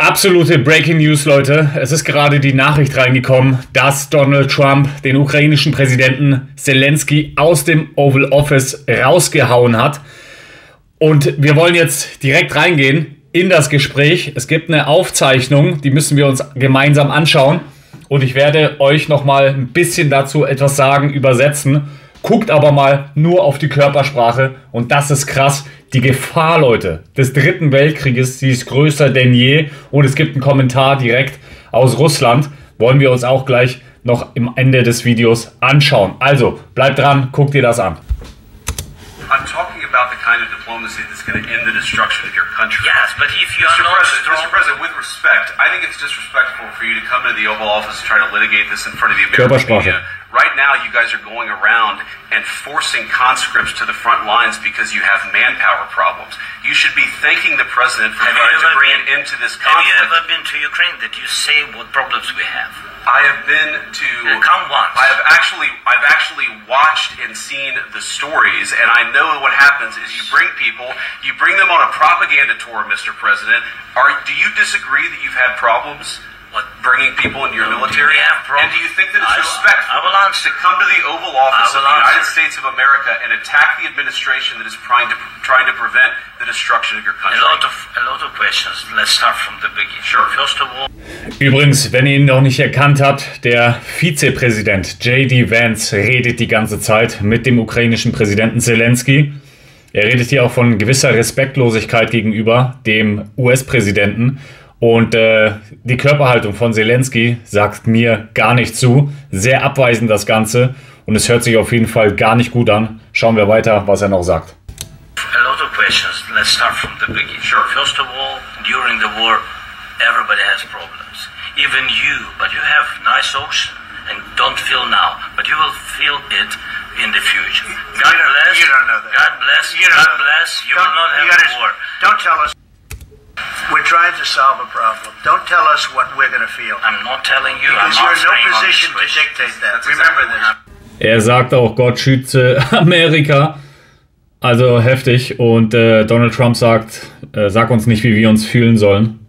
Absolute Breaking News, Leute. Es ist gerade die Nachricht reingekommen, dass Donald Trump den ukrainischen Präsidenten Zelensky aus dem Oval Office rausgehauen hat. Und wir wollen jetzt direkt reingehen in das Gespräch. Es gibt eine Aufzeichnung, die müssen wir uns gemeinsam anschauen. Und ich werde euch nochmal ein bisschen dazu etwas sagen, übersetzen. Guckt aber mal nur auf die Körpersprache. Und das ist krass. Die Gefahr, Leute, des Dritten Weltkrieges, die ist größer denn je. Und es gibt einen Kommentar direkt aus Russland. Wollen wir uns auch gleich noch im Ende des Videos anschauen. Also, bleibt dran, guckt ihr das an. I'm talking about the kind of diplomacy that's going to end the destruction of your country. Yes, but if you are not strong... Mr. President, with respect, I think it's disrespectful for you to come into the Oval Office and try to litigate this in front of the American media. Right now, you guys are going around and forcing conscripts to the front lines because you have manpower problems. You should be thanking the president for trying to bring an end to this conflict. Have you ever been to Ukraine that you say what problems we have? I have been to. Come once. I've actually watched and seen the stories, and I know what happens is you bring them on a propaganda tour, Mr. President. Do you disagree that you've had problems? Bringing people into your military? We have problems. And do you think that it's respectful to come to the Oval Office of the United States of America and attack the administration that is trying to prevent the destruction of your country? A lot of questions. Let's start from the beginning. Sure. First of all. Übrigens, wenn ihr ihn noch nicht erkannt habt, der Vizepräsident J.D. Vance redet die ganze Zeit mit dem ukrainischen Präsidenten Zelensky. Er redet hier auch von gewisser Respektlosigkeit gegenüber dem US-Präsidenten. Und die Körperhaltung von Zelensky sagt mir gar nicht zu. Sehr abweisend das Ganze. Und es hört sich auf jeden Fall gar nicht gut an. Schauen wir weiter, was er noch sagt. A lot of questions. Let's start from the beginning. Sure. First of all, during the war, everybody has problems. Even you. But you have nice ocean. And don't feel now. But you will feel it in the future. God bless. You don't know that. God bless. God bless. You will not have a war. Don't tell us. We're trying to solve a problem. Don't tell us what we're going to feel. I'm not telling you. Because you're in no position to dictate that. Remember this. Er sagt auch, Gott schütze Amerika. Also heftig. Und Donald Trump sagt, sag uns nicht, wie wir uns fühlen sollen.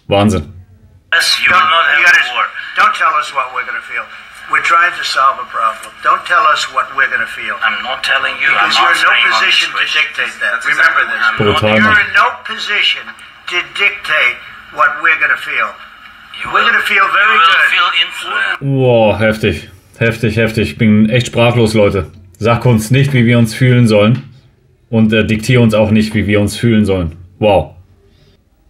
Wahnsinn. You will not have a war. Don't tell us what we're going to feel. We're trying to solve a problem. Don't tell us what we're going to feel. I'm not telling you. Because you're in no position to dictate that. Remember this. Brutal, you're Mann. in no position to dictate what we're going to feel. We're going to feel very good. Wow, heftig. Heftig, heftig. Ich bin echt sprachlos, Leute. Sag uns nicht, wie wir uns fühlen sollen. Und diktier uns auch nicht, wie wir uns fühlen sollen. Wow.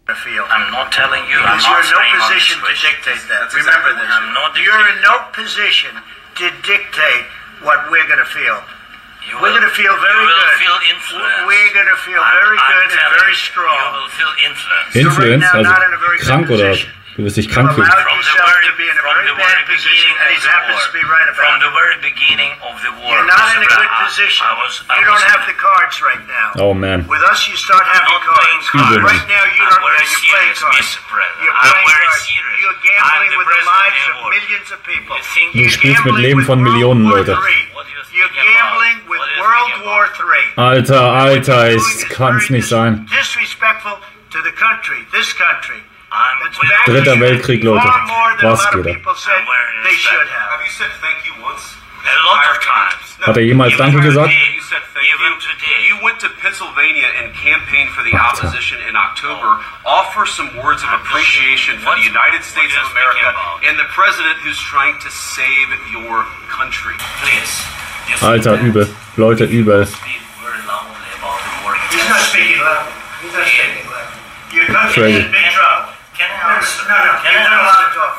I'm not telling you. Because you're in no position to dictate that. Remember this. You're in no position to dictate what we're going to feel. We're going to feel very good. We're going to feel very good and very strong. You will feel influence. Influence? Also krank oder du wirst dich krank fühlen. From the very beginning of the war. You're not in a good position. You don't have the cards right now. Oh man. With us, you start having cards. Right now, you don't know. You're playing cards. You're playing cards. You're gambling with the lives of millions of people. Du spielst mit Leben von Millionen, Leute. You're gambling with World War III. Alter, es kann's nicht sein. Disrespectful to the country, this country. Dritter Weltkrieg, Leute. Was geht ab? They should have. Have you said thank you once? A lot of times. Hat er jemals Danke gesagt? You said thank Even you. today. You went to Pennsylvania and campaigned for the opposition in October. Offer some words of appreciation for the United States of America and the president who's trying to save your country. Please. Alter, übel. Leute, übel. Speak very loudly about the war. He's not speaking loud. He's not speaking loud. Your country Crazy. is in big trouble. Can I answer? No. You're not allowed to talk.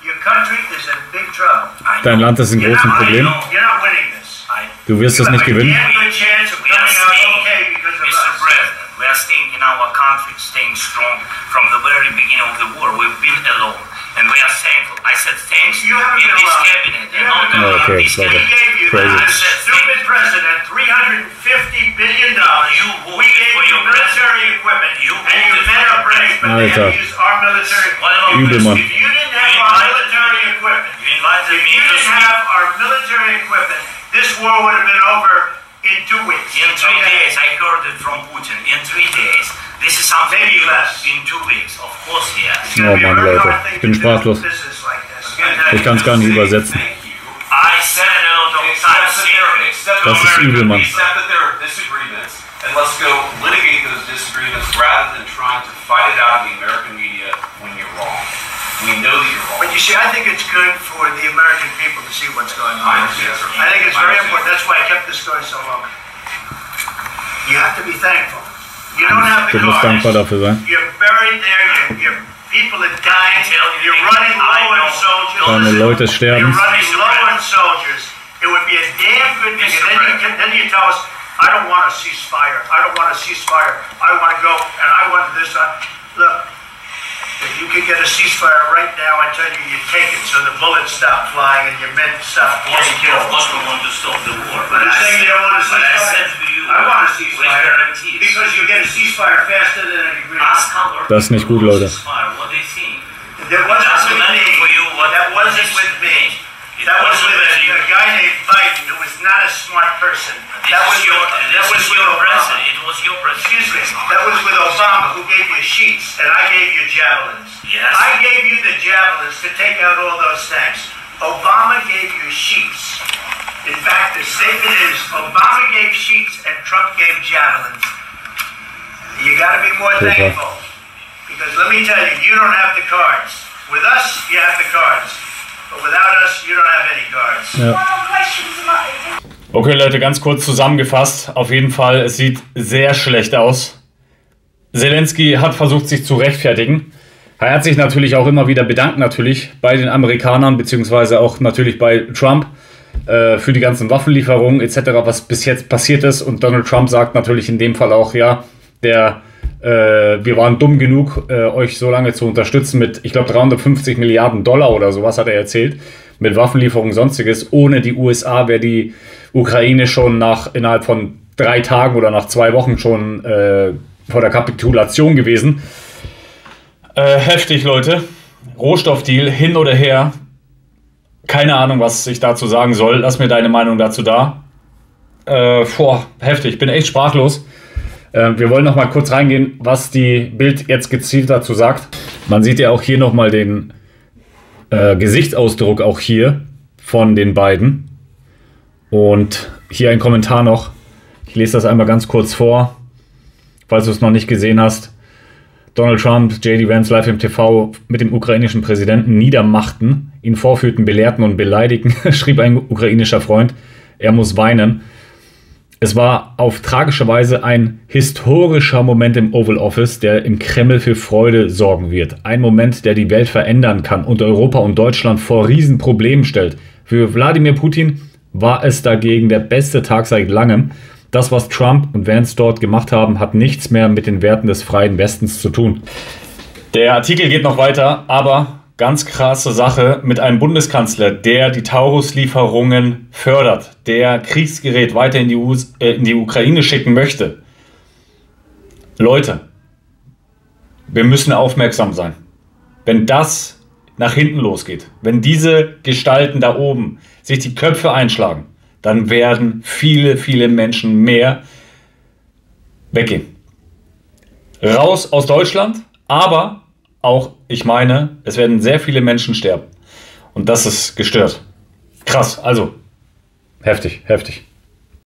Your country is in big trouble. Dein Land ist in großem Problem. You're not winning this. Du wirst es nicht gewinnen. You have a good chance of We are coming out staying, okay because of Mr. us. President, we are staying in our country, staying strong from the very beginning of the war. We've been alone, and we are thankful. I said thanks You haven't in been this alone. cabinet, You and not haven't been only alone. in this Okay, We cabinet. gave you Crazy. that. Stupid president, $350 billion. You voted We gave for you your military president. equipment. You and you voted met for our brave, but they Alter. have used our military What about Übel, this? Mann. If you didn't have our military equipment, You invited if me you to didn't speak. have our military equipment, this war would have been over In 2 weeks. In 3 days, I heard it from Putin. In 3 days. This is something maybe less. In 2 weeks, of course, yeah. Oh Mann, Leute, ich bin sprachlos. Ich kann es gar nicht übersetzen. I said it a lot of times here. Das ist übel, Mann. And let's go litigate those disagreements rather than trying to fight it out in the American media when you're wrong. We know that you're wrong. But you see, I think it's good for the American people to see what's going on. I think it's very important. That's why I kept this story so long. You have to be thankful. You don't have the Du musst dankbar dafür sein. You're buried there. Your people are dying. You're running low on soldiers. Deine Leute sterben. You're running low on soldiers. It would be a damn good thing. Then you tell us, I don't want a ceasefire. I don't want a ceasefire. I want to go, and I want this. Look, if you could get a ceasefire right now, I tell you, you take it so the bullets stop flying and your men stop getting killed. Of course, we want to stop the war. But you're saying you don't want a ceasefire? I said to you, I want a ceasefire because you get a ceasefire faster than an agreement. Das ist nicht gut, Leute. What do you think? That wasn't with me. That wasn't with me. That was with a guy named Biden who was not a smart person. That was your president. It was your president. Excuse me. That was with Obama, who gave you sheets, and I gave you javelins. Yes. I gave you the javelins to take out all those tanks. Obama gave you sheets. In fact, the statement is Obama gave sheets and Trump gave javelins. You got to be more thankful. Because let me tell you, you don't have the cards. With us, you have the cards. But without us, you don't have any cards. Ja. Okay, Leute, ganz kurz zusammengefasst. Auf jeden Fall, es sieht sehr schlecht aus. Zelensky hat versucht, sich zu rechtfertigen. Er hat sich natürlich auch immer wieder bedankt, natürlich bei den Amerikanern, beziehungsweise auch natürlich bei Trump für die ganzen Waffenlieferungen etc., was bis jetzt passiert ist. Und Donald Trump sagt natürlich in dem Fall auch, ja, wir waren dumm genug, euch so lange zu unterstützen mit, ich glaube, 350 Milliarden Dollar oder sowas, hat er erzählt, mit Waffenlieferungen und sonstiges. Ohne die USA wäre die Ukraine schon innerhalb von 3 Tagen oder nach 2 Wochen schon vor der Kapitulation gewesen. Heftig, Leute. Rohstoffdeal, hin oder her. Keine Ahnung, was ich dazu sagen soll. Lass mir deine Meinung dazu da. Heftig. Ich bin echt sprachlos. Wir wollen noch mal kurz reingehen, was die Bild jetzt gezielt dazu sagt. Man sieht ja auch hier noch mal den Gesichtsausdruck auch hier von den beiden. Und hier ein Kommentar noch. Ich lese das einmal ganz kurz vor, falls du es noch nicht gesehen hast. Donald Trump, J.D. Vance live im TV mit dem ukrainischen Präsidenten niedermachten, ihn vorführten, belehrten und beleidigten, schrieb ein ukrainischer Freund. Er muss weinen. Es war auf tragische Weise ein historischer Moment im Oval Office, der im Kreml für Freude sorgen wird. Ein Moment, der die Welt verändern kann und Europa und Deutschland vor Riesenproblemen stellt. Für Wladimir Putin war es dagegen der beste Tag seit langem. Das, was Trump und Vance dort gemacht haben, hat nichts mehr mit den Werten des freien Westens zu tun. Der Artikel geht noch weiter, aber ganz krasse Sache mit einem Bundeskanzler, der die Taurus-Lieferungen fördert, der Kriegsgerät weiter in die Ukraine schicken möchte. Leute, wir müssen aufmerksam sein. Wenn das nach hinten losgeht, wenn diese Gestalten da oben sich die Köpfe einschlagen, dann werden viele, viele Menschen mehr weggehen. Raus aus Deutschland, aber auch, ich meine, es werden sehr viele Menschen sterben. Und das ist gestört. Krass, also heftig, heftig.